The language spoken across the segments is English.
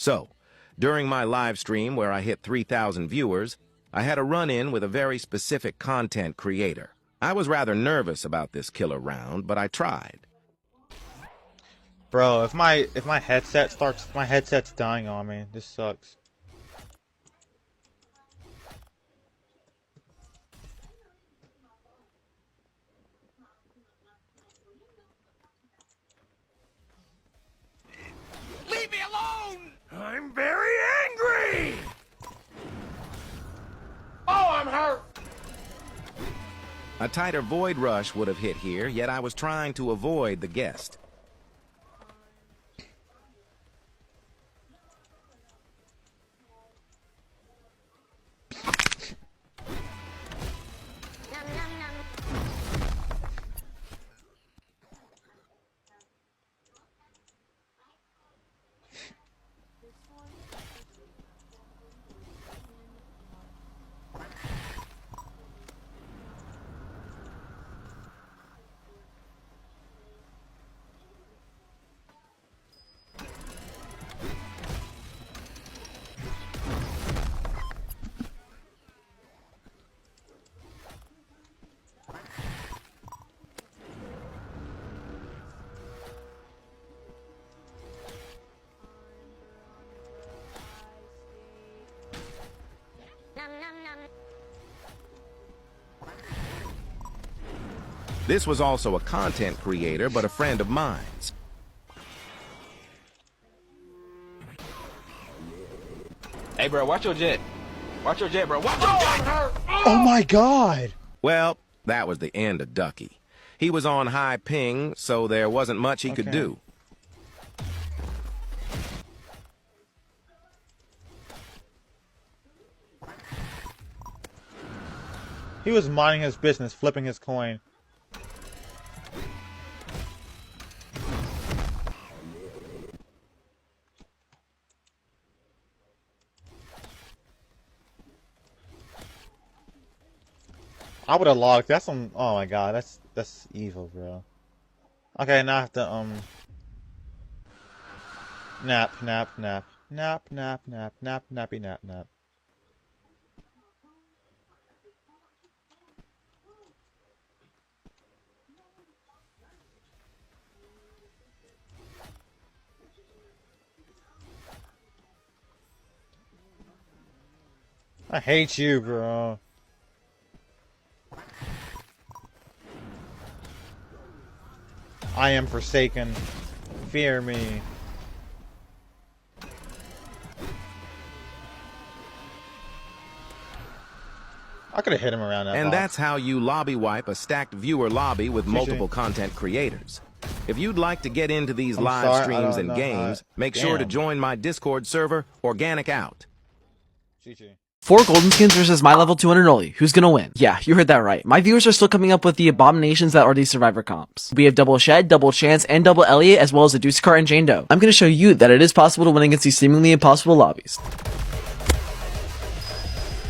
So, during my live stream where I hit 3,000 viewers, I had a run-in with a very specific content creator. I was rather nervous about this killer round, but I tried. Bro, if my headset's dying on me. This sucks. Leave me alone! I'm very angry! Oh, I'm hurt! A tighter void rush would have hit here, yet I was trying to avoid the guest. This was also a content creator, but a friend of mine's. Hey, bro, watch your jet. Watch your jet, bro. Watch your jet! Oh my god! Well, that was the end of Ducky. He was on high ping, so there wasn't much he could do. He was minding his business, flipping his coin. I would have logged. That's some. Oh my god, that's evil, bro. Okay, now I have to nap. I hate you, bro. I am forsaken. Fear me. I could have hit him around that And box. that's how you lobby wipe a stacked viewer lobby with multiple content creators. If you'd like to get into these live streams and games, make sure to join my Discord server, Organic Out. GG. 4 golden skins versus my level 200 Oli. Who's gonna win? Yeah, you heard that right. My viewers are still coming up with the abominations that are these survivor comps. We have double Shed, double Chance, and double Elliot, as well as a Deuce Cart and Jane Doe. I'm gonna show you that it is possible to win against these seemingly impossible lobbies.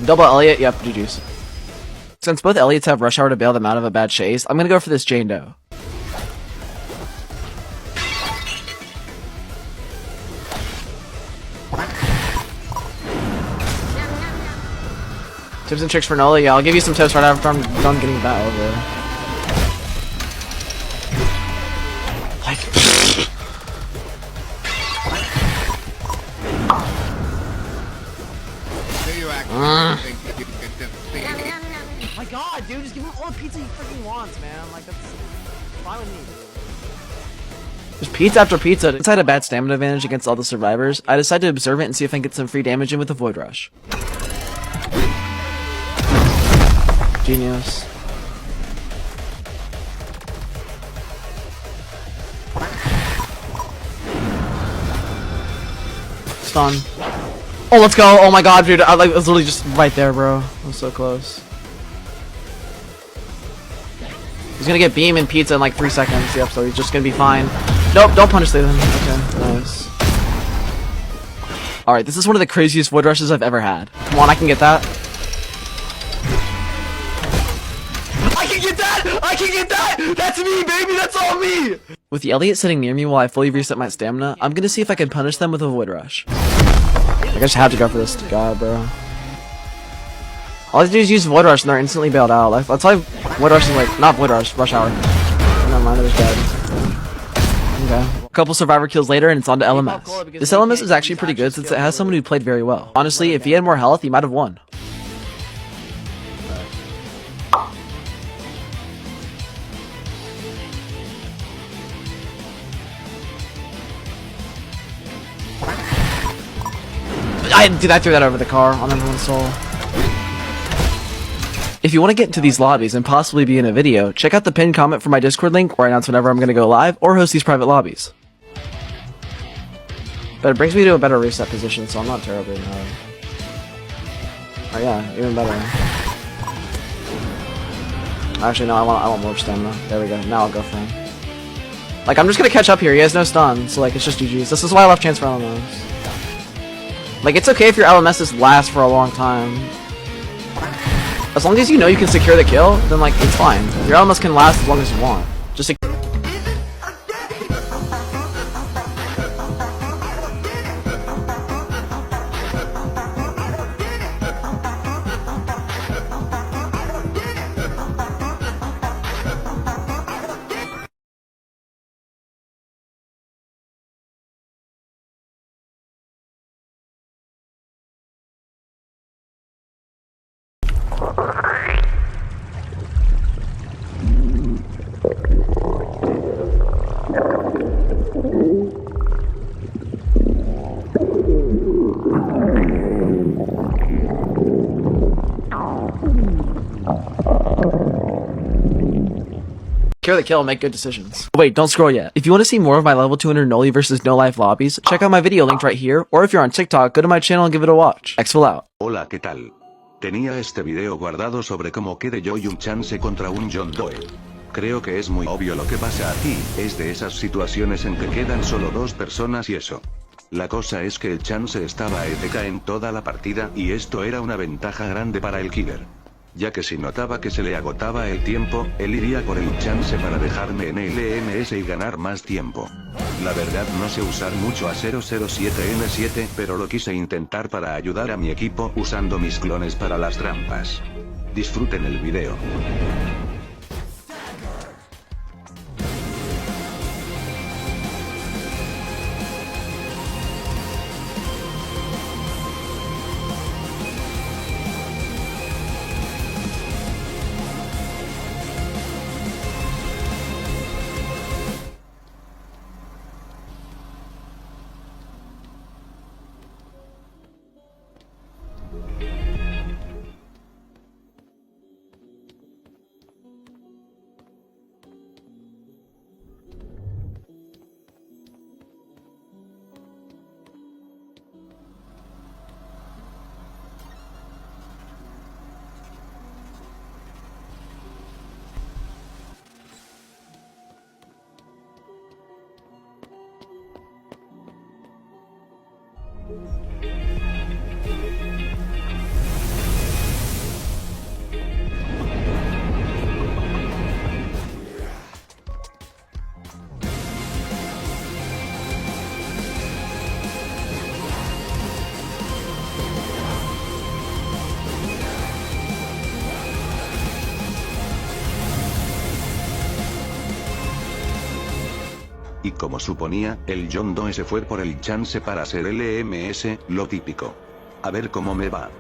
Double Elliot, yep, GG's. Since both Elliots have Rush Hour to bail them out of a bad chase, I'm gonna go for this Jane Doe. Tips and tricks for Nola? Yeah, I'll give you some tips right after I'm done getting that over. Like... Oh my god, dude, just give him all the pizza he freaking wants, man. Like, that's fine with me, dude. There's pizza after pizza. Since I had a bad stamina advantage against all the survivors, I decided to observe it and see if I can get some free damage in with a Void Rush. Genius. Stun. Oh, let's go. Oh my god, dude. I was literally just right there, bro. I was so close. He's gonna get beam and pizza in like 3 seconds. Yep, so he's just gonna be fine. Nope, don't punish them. Okay, nice. Alright, this is one of the craziest Void Rushes I've ever had. Come on, I can get that. I can get that! I can get that! That's me, baby! That's all me! With the Elliot sitting near me while I fully reset my stamina, I'm gonna see if I can punish them with a Void Rush. I just have to go for this guy, bro. All I do is use Void Rush and they're instantly bailed out. Like, that's why Void Rush is like, not Void Rush, Rush Hour. Never mind, it was dead. Okay. A couple survivor kills later and it's on to LMS. This LMS is actually pretty good since it has someone who played very well. Honestly, if he had more health, he might have won. I threw that over the car on everyone's soul. If you want to get into these lobbies and possibly be in a video, check out the pinned comment for my Discord link where I announce whenever I'm going to go live or host these private lobbies. But it brings me to a better reset position, so I'm not terribly annoyed. Oh yeah, even better. Actually, no, I want more stamina. There we go. Now I'll go for him. Like, I'm just going to catch up here. He has no stun, so like, it's just GG's. This is why I left chance for LMS. Like, it's okay if your LMSs last for a long time. As long as you know you can secure the kill, then like, it's fine. Your LMS can last as long as you want. Just secure the kill and make good decisions. Wait, don't scroll yet. If you want to see more of my level 200 Noli versus no life lobbies, check out my video linked right here, or if you're on TikTok, go to my channel and give it a watch. Xful out. Hola, ¿qué tal? Tenía este video guardado sobre cómo quede yo y un chance contra un John Doe. Creo que es muy obvio lo que pasa aquí, es de esas situaciones en que quedan solo dos personas y eso. La cosa es que el chance estaba AFK en toda la partida y esto era una ventaja grande para el killer. Ya que si notaba que se le agotaba el tiempo, él iría por el chance para dejarme en LMS y ganar más tiempo. La verdad no sé usar mucho a 007N7, pero lo quise intentar para ayudar a mi equipo usando mis clones para las trampas. Disfruten el video. Y como suponía, el John Doe se fue por el chance para hacer LMS, lo típico. A ver cómo me va.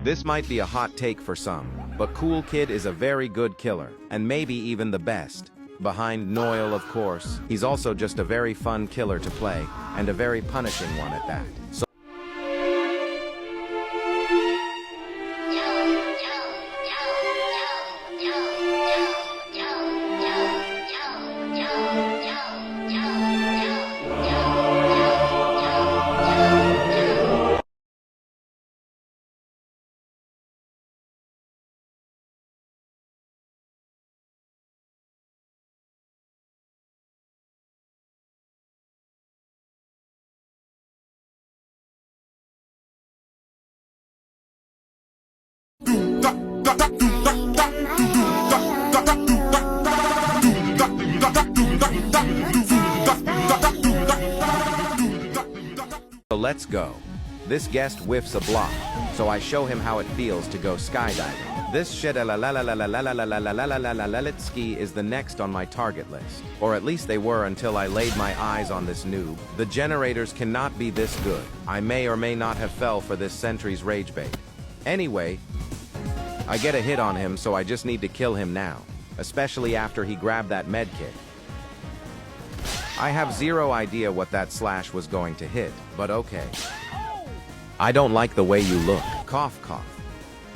This might be a hot take for some, but Cool Kid is a very good killer, and maybe even the best. Behind Noyle, of course, he's also just a very fun killer to play, and a very punishing one at that. So let's go. This guest whiffs a block, so I show him how it feels to go skydiving. This Shedelalalalalalalalalalalalalalalitsky is the next on my target list. Or at least they were until I laid my eyes on this noob. The generators cannot be this good. I may or may not have fell for this sentry's rage bait. Anyway, I get a hit on him, so I just need to kill him now. Especially after he grabbed that med kit. I have zero idea what that slash was going to hit, but okay. I don't like the way you look. Cough, cough.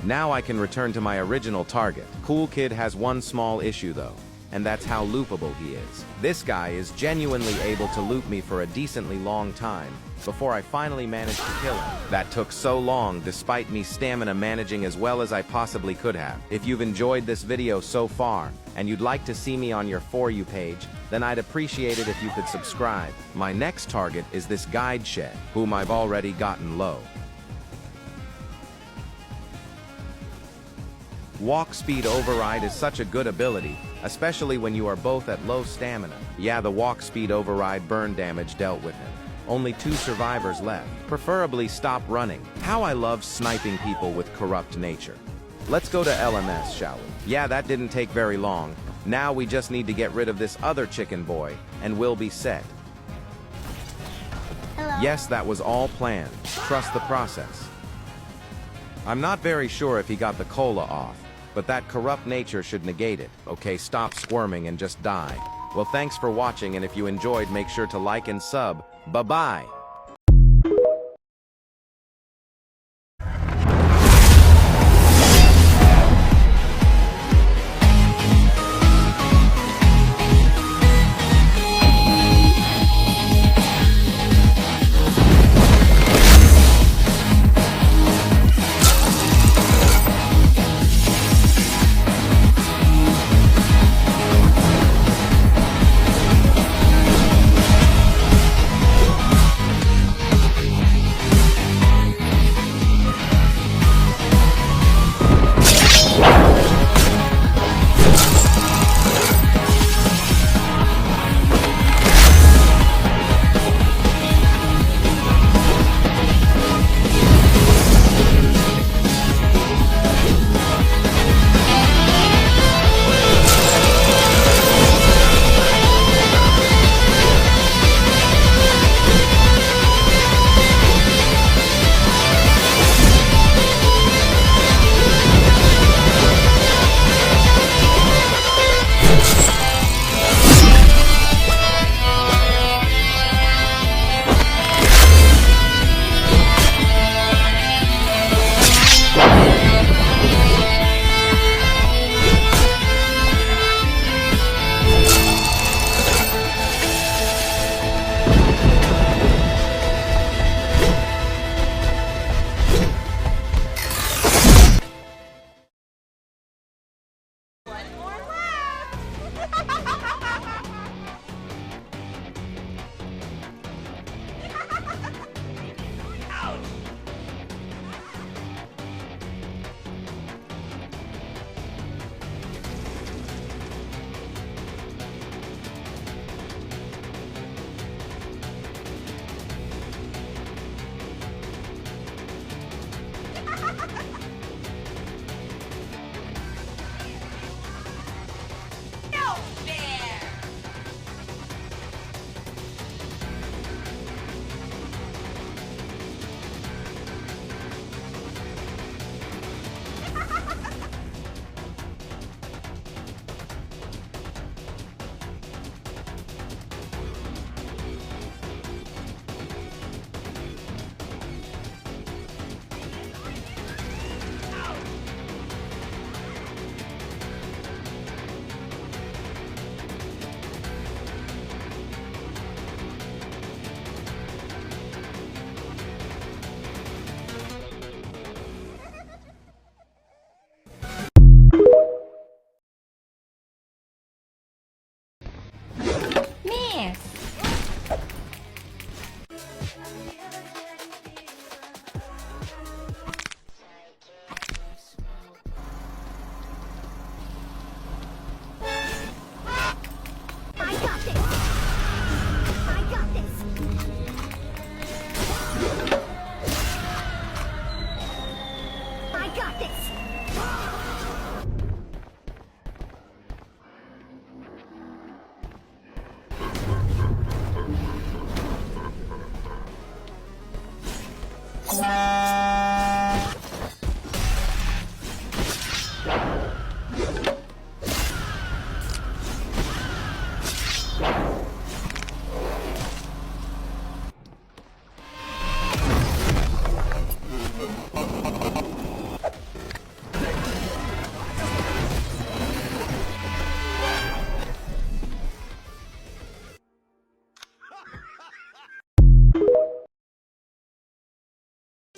Now I can return to my original target. Cool Kid has one small issue though, and that's how loopable he is. This guy is genuinely able to loop me for a decently long time before I finally managed to kill him. That took so long despite me stamina managing as well as I possibly could have. If you've enjoyed this video so far, and you'd like to see me on your For You page, then I'd appreciate it if you could subscribe. My next target is this guide shed, whom I've already gotten low. Walk speed override is such a good ability, especially when you are both at low stamina. Yeah, the walk speed override burn damage dealt with him. Only 2 survivors left. Preferably stop running. How I love sniping people with corrupt nature. Let's go to LMS, shall we? Yeah, that didn't take very long. Now we just need to get rid of this other chicken boy, and we'll be set. Hello. Yes, that was all planned. Trust the process. I'm not very sure if he got the cola off, but that corrupt nature should negate it. Okay, stop squirming and just die. Well, thanks for watching, and if you enjoyed, make sure to like and sub. Bye-bye.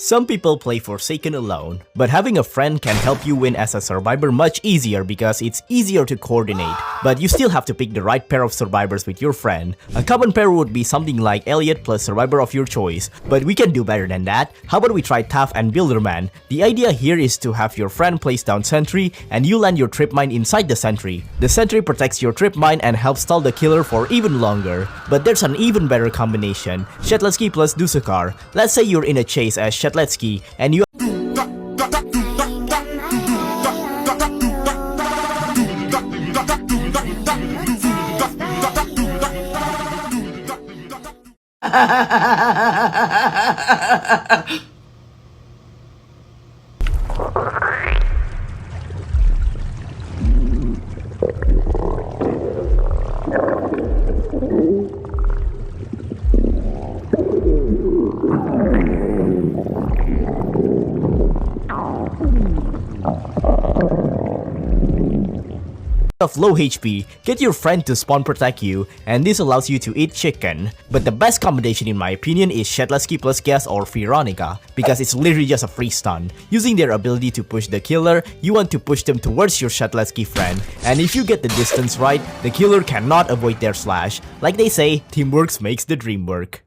Some people play Forsaken alone, but having a friend can help you win as a survivor much easier because it's easier to coordinate. But you still have to pick the right pair of survivors with your friend. A common pair would be something like Elliot plus survivor of your choice, but we can do better than that. How about we try Taff and Builderman? The idea here is to have your friend place down sentry and you land your trip mine inside the sentry. The sentry protects your trip mine and helps stall the killer for even longer. But there's an even better combination, Shetletsky plus Dusakar. Let's say you're in a chase as Shetletsky and you of low HP, get your friend to spawn protect you, and this allows you to eat chicken. But the best combination in my opinion is Shetletsky plus Gas or Veronica, because it's literally just a free stun. Using their ability to push the killer, you want to push them towards your Shetletsky friend, and if you get the distance right, the killer cannot avoid their slash. Like they say, teamwork makes the dream work.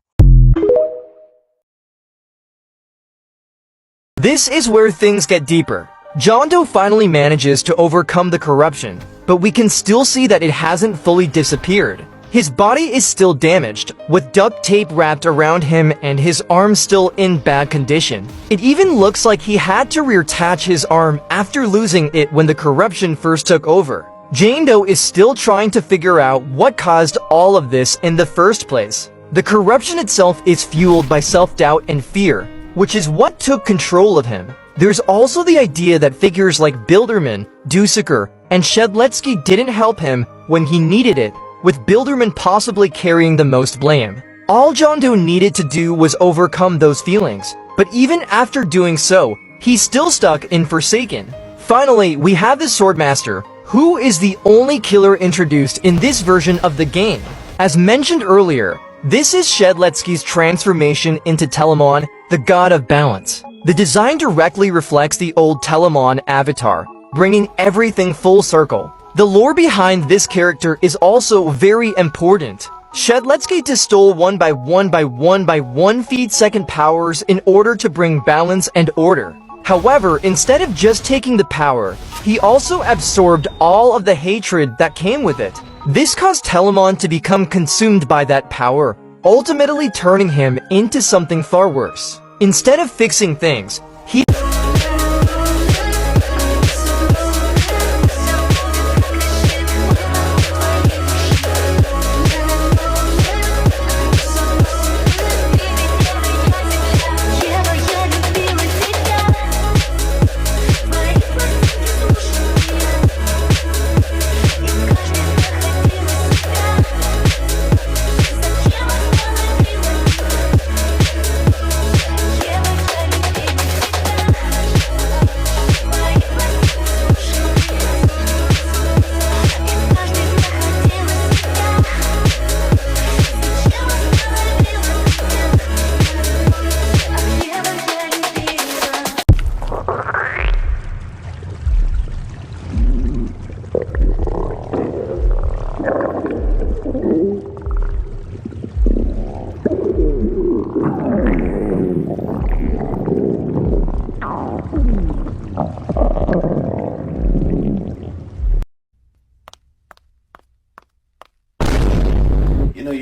This is where things get deeper. John Doe finally manages to overcome the corruption, but we can still see that it hasn't fully disappeared. His body is still damaged, with duct tape wrapped around him and his arm still in bad condition. It even looks like he had to reattach his arm after losing it when the corruption first took over. Jane Doe is still trying to figure out what caused all of this in the first place. The corruption itself is fueled by self-doubt and fear, which is what took control of him. There's also the idea that figures like Builderman, Dusakar, and Shetletsky didn't help him when he needed it, with Builderman possibly carrying the most blame. All John Doe needed to do was overcome those feelings, but even after doing so, he's still stuck in Forsaken. Finally, we have the Swordmaster, who is the only killer introduced in this version of the game. As mentioned earlier, this is Shetletsky's transformation into Telamon, the god of balance. The design directly reflects the old Telamon avatar, bringing everything full circle. The lore behind this character is also very important. Shetletsky distilled 1 feed second powers in order to bring balance and order. However, instead of just taking the power, he also absorbed all of the hatred that came with it. This caused Telamon to become consumed by that power, ultimately turning him into something far worse. Instead of fixing things, he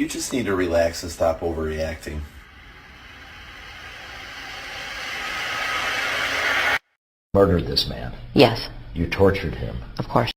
You just need to relax and stop overreacting. Murdered this man. Yes, You tortured him. of course.